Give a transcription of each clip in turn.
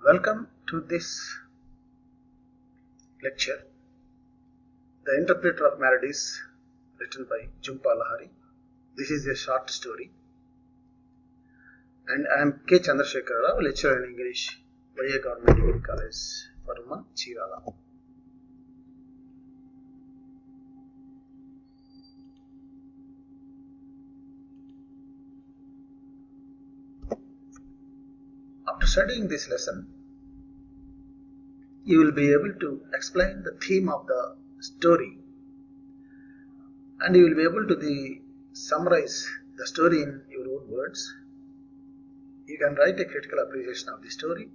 Welcome to this lecture, The Interpreter of Maladies, written by Jhumpa Lahiri. This is a short story, and I am K. Chandrasekhar Rao, lecturer in English, YA Government Degree College, Varuma, Chirala. After studying this lesson, you will be able to explain the theme of the story, and you will be able to summarize the story in your own words. You can write a critical appreciation of the story.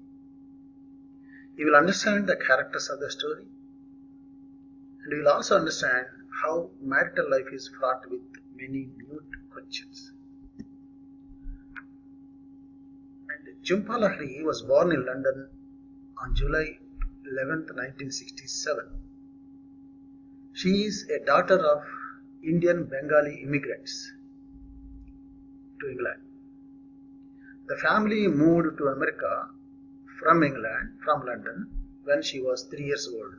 You will understand the characters of the story, and you will also understand how marital life is fraught with many mute questions. And Jhumpa Lahiri was born in London on July 11th, 1967. She is a daughter of Indian Bengali immigrants to England. The family moved to America from London, when she was 3 years old.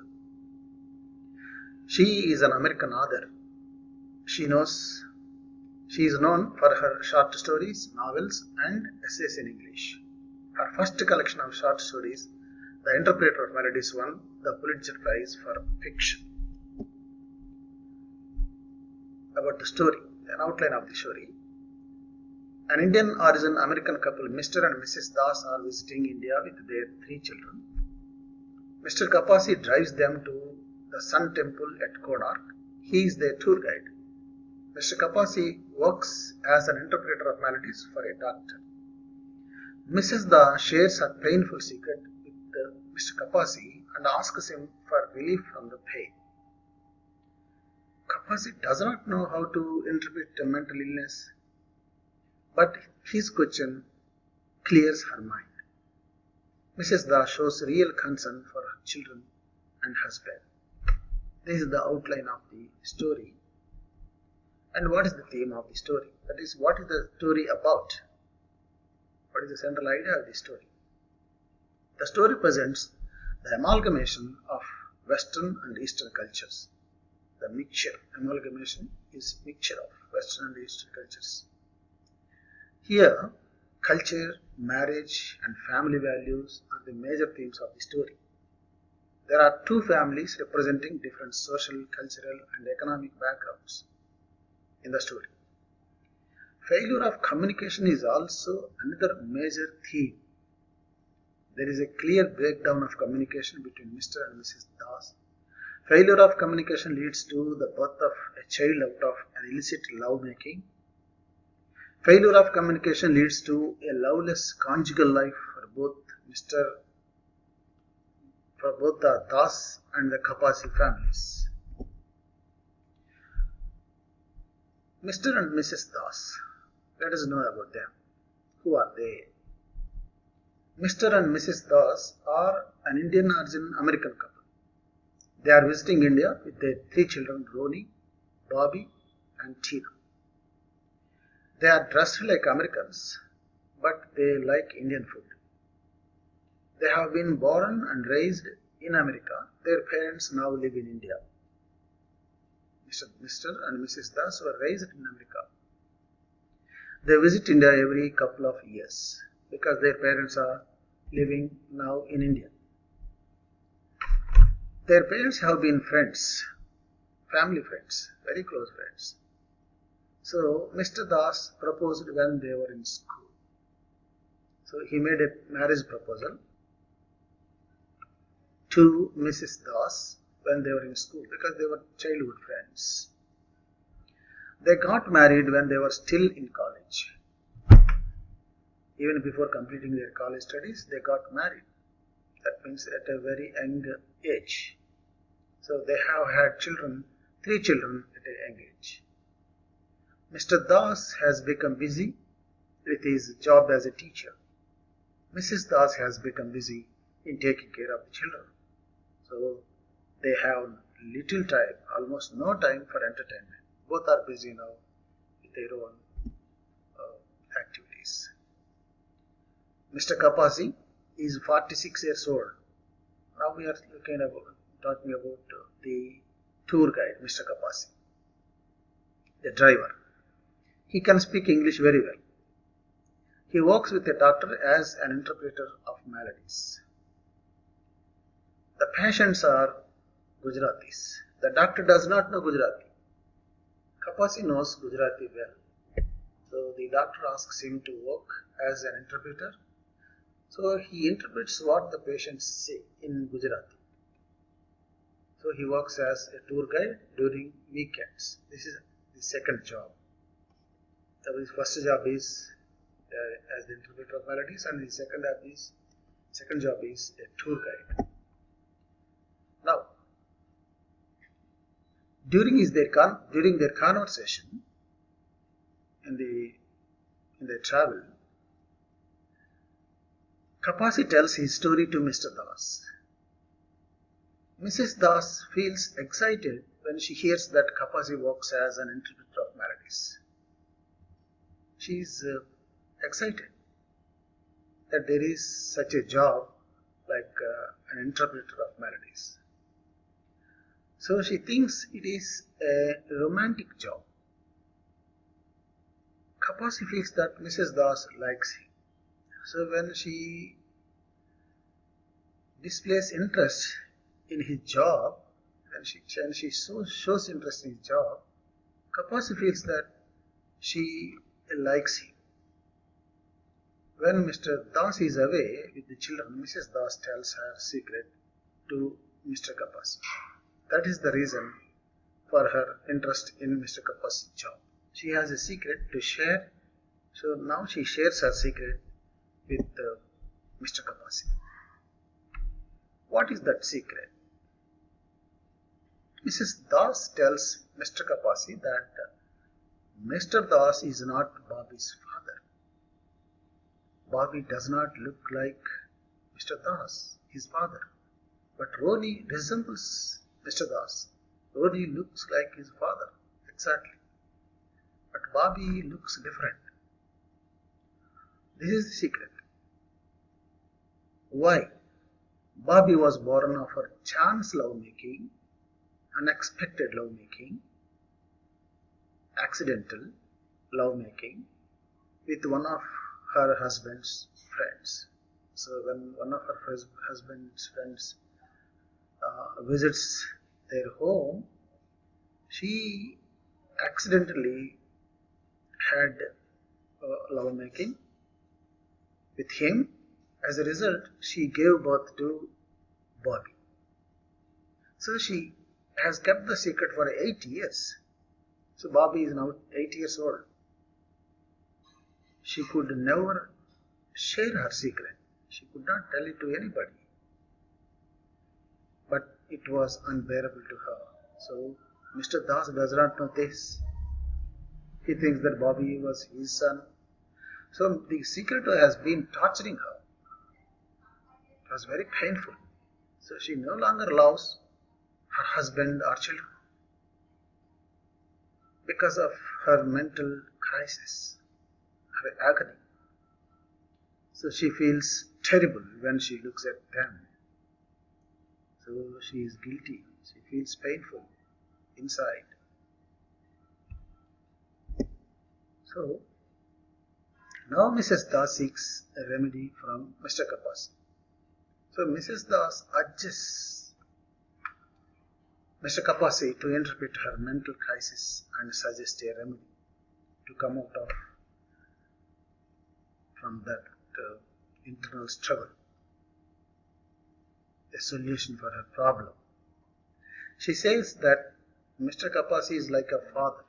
She is an American author. She is known for her short stories, novels, and essays in English. Her first collection of short stories, The Interpreter of Maladies, won the Pulitzer Prize for Fiction. About the story, an outline of the story. An Indian origin American couple, Mr. and Mrs. Das, are visiting India with their 3 children. Mr. Kapasi drives them to the Sun Temple at Konark. He is their tour guide. Mr. Kapasi works as an interpreter of maladies for a doctor. Mrs. Das shares her painful secret with Mr. Kapasi and asks him for relief from the pain. Kapasi does not know how to interpret a mental illness, but his question clears her mind. Mrs. Das shows real concern for her children and husband. This is the outline of the story. And what is the theme of the story? That is, what is the story about? What is the central idea of the story? The story presents the amalgamation of Western and Eastern cultures. The amalgamation is mixture of Western and Eastern cultures. Here, culture, marriage, and family values are the major themes of the story. There are 2 families representing different social, cultural, and economic backgrounds in the story. Failure of communication is also another major theme. There is a clear breakdown of communication between Mr. and Mrs. Das. Failure of communication leads to the birth of a child out of an illicit lovemaking. Failure of communication leads to a loveless conjugal life for both the Das and the Kapasi families. Mr. and Mrs. Das. Let us know about them. Who are they? Mr. and Mrs. Das are an Indian origin American couple. They are visiting India with their 3 children, Roni, Bobby, and Tina. They are dressed like Americans, but they like Indian food. They have been born and raised in America. Their parents now live in India. Mr. and Mrs. Das were raised in America. They visit India every couple of years because their parents are living now in India. Their parents have been friends, family friends, very close friends. So Mr. Das proposed when they were in school. So he made a marriage proposal to Mrs. Das when they were in school because they were childhood friends. They got married when they were still in college. Even before completing their college studies, they got married. That means at a very young age. So they have had 3 children at a young age. Mr. Das has become busy with his job as a teacher. Mrs. Das has become busy in taking care of the children. So they have little time, almost no time for entertainment. Both are busy now with their own activities. Mr. Kapasi is 46 years old. Now we are talking about the tour guide, Mr. Kapasi, the driver. He can speak English very well. He works with a doctor as an interpreter of maladies. The patients are Gujaratis. The doctor does not know Gujarati. Kapasi knows Gujarati well. So the doctor asks him to work as an interpreter. So he interprets what the patients say in Gujarati. So he works as a tour guide during weekends. This is the second job. His first job is as the interpreter of maladies, and the second job is a tour guide. Now, during their conversation in their travel, Kapasi tells his story to Mr. Das. Mrs. Das feels excited when she hears that Kapasi works as an interpreter of maladies. She is excited that there is such a job like an interpreter of melodies. So she thinks it is a romantic job. Kapasi feels that Mrs. Das likes him. So when she displays interest in his job, and she shows interest in his job, Kapasi feels that she likes him. When Mr. Das is away with the children, Mrs. Das tells her secret to Mr. Kapasi. That is the reason for her interest in Mr. Kapasi's job. She has a secret to share, so now she shares her secret with Mr. Kapasi. What is that secret? Mrs. Das tells Mr. Kapasi that Mr. Das is not Bobby's father. Bobby does not look like Mr. Das, his father. But Roni resembles Mr. Das. Roni looks like his father, exactly. But Bobby looks different. This is the secret. Why? Bobby was born of her chance lovemaking, unexpected lovemaking, accidental lovemaking with one of her husband's friends. So when one of her husband's friends visits their home, she accidentally had lovemaking with him. As a result, she gave birth to Bobby. So she has kept the secret for 8 years. So Bobby is now 8 years old. She could never share her secret. She could not tell it to anybody. But it was unbearable to her. So Mr. Das does not know this. He thinks that Bobby was his son. So the secret has been torturing her. It was very painful. So she no longer loves her husband or children because of her mental crisis, her agony. So she feels terrible when she looks at them. So she is guilty. She feels painful inside. So now Mrs. Das seeks a remedy from Mr. Kapasi. So Mrs. Das urges Mr. Kapasi to interpret her mental crisis and suggest a remedy to come out of from that internal struggle, a solution for her problem. She says that Mr. Kapasi is like a father.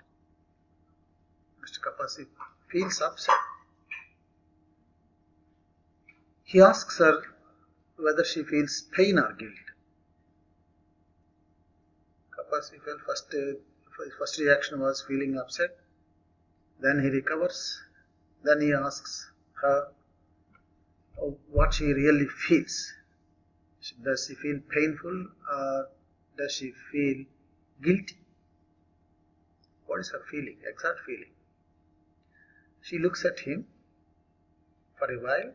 Mr. Kapasi feels upset. He asks her whether she feels pain or guilt. Kapasi felt first reaction was feeling upset. Then he recovers. Then he asks her what she really feels. Does she feel painful or does she feel guilty? What is her feeling, exact feeling? She looks at him for a while.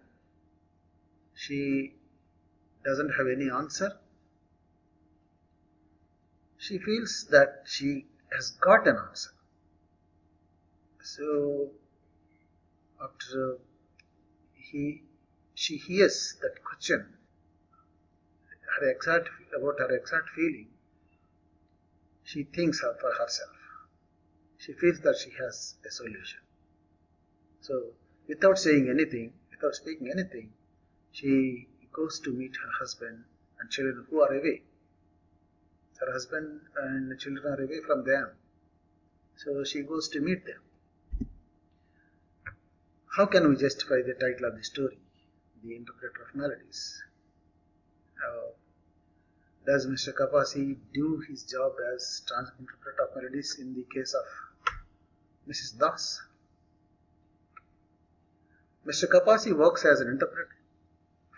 she doesn't have any answer. She feels that she has got an answer. So after she hears that question, about her exact feeling, she thinks for herself. She feels that she has a solution. So without saying anything, without speaking anything, she goes to meet her husband and children who are away. Her husband and the children are away from them. So she goes to meet them. How can we justify the title of the story, The Interpreter of Melodies? Does Mr. Kapasi do his job as interpreter of melodies in the case of Mrs. Das? Mr. Kapasi works as an interpreter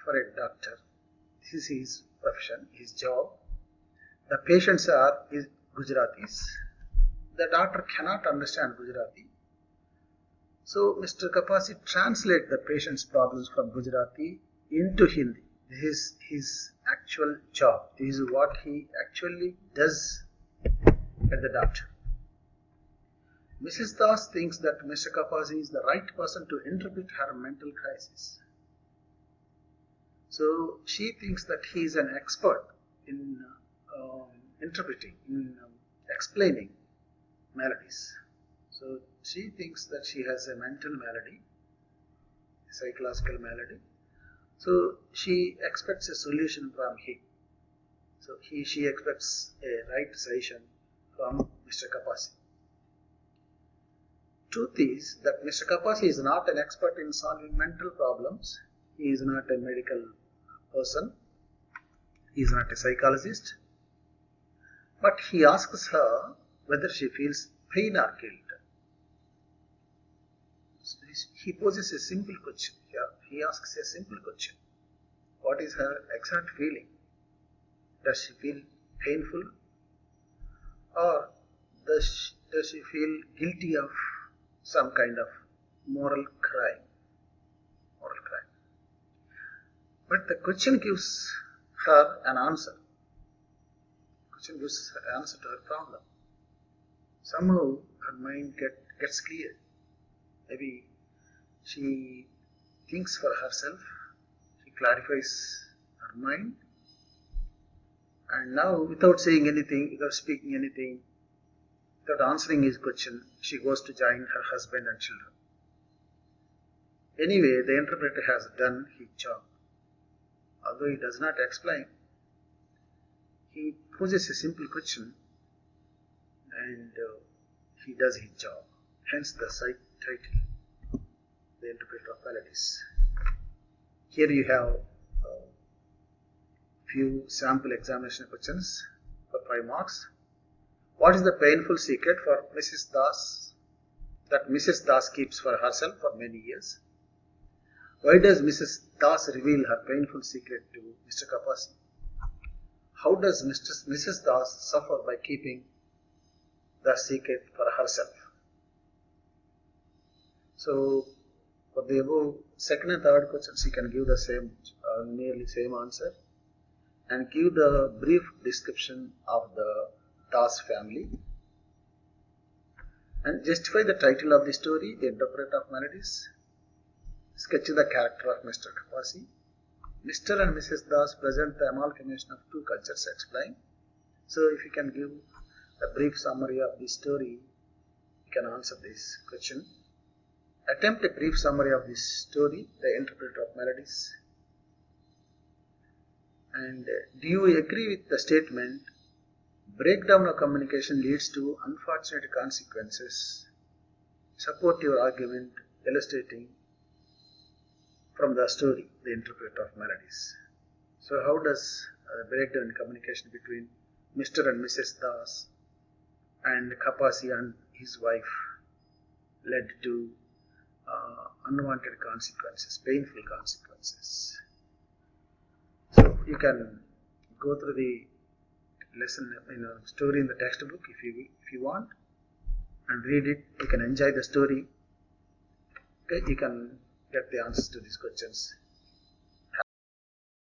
for a doctor. This is his profession, his job. The patients are Gujaratis. The doctor cannot understand Gujarati. So Mr. Kapasi translates the patient's problems from Gujarati into Hindi. This is his actual job. This is what he actually does at the doctor. Mrs. Das thinks that Mr. Kapasi is the right person to interpret her mental crisis. So she thinks that he is an expert in interpreting, in explaining melodies. So she thinks that she has a mental malady, a psychological malady. So she expects a solution from him. So she expects a right solution from Mr. Kapasi. Truth is that Mr. Kapasi is not an expert in solving mental problems. He is not a medical person. He is not a psychologist. But he asks her whether she feels pain or guilt. He poses a simple question. He asks a simple question. What is her exact feeling? Does she feel painful? Or does she feel guilty of some kind of moral crime? But the question gives her an answer. The question gives her an answer to her problem. Somehow her mind gets clear. Maybe she thinks for herself, she clarifies her mind, and now without saying anything, without speaking anything, without answering his question, she goes to join her husband and children. Anyway, the interpreter has done his job. Although he does not explain, he poses a simple question and he does his job. Hence the title, The Interpreter of Melodies. Here you have few sample examination questions for 5 marks. What is the painful secret for Mrs. Das that Mrs. Das keeps for herself for many years? Why does Mrs. Das reveal her painful secret to Mr. Kapasi? How does Mrs. Das suffer by keeping the secret for herself? So, for the above second and third questions, you can give the same, nearly same answer, and give the brief description of the Das family, and justify the title of the story, The Interpreter of Melodies. Sketch the character of Mr. Kapasi. Mr. and Mrs. Das present the amalgamation of two cultures. Explain. So, if you can give a brief summary of the story, you can answer this question. Attempt a brief summary of this story, The Interpreter of Melodies. And do you agree with the statement, breakdown of communication leads to unfortunate consequences? Support your argument illustrating from the story, The Interpreter of Melodies. So how does breakdown in communication between Mr. and Mrs. Das and Kapasi and his wife led to unwanted consequences, painful consequences? So you can go through the lesson, story in the textbook if you want, and read it. You can enjoy the story. Okay, you can get the answers to these questions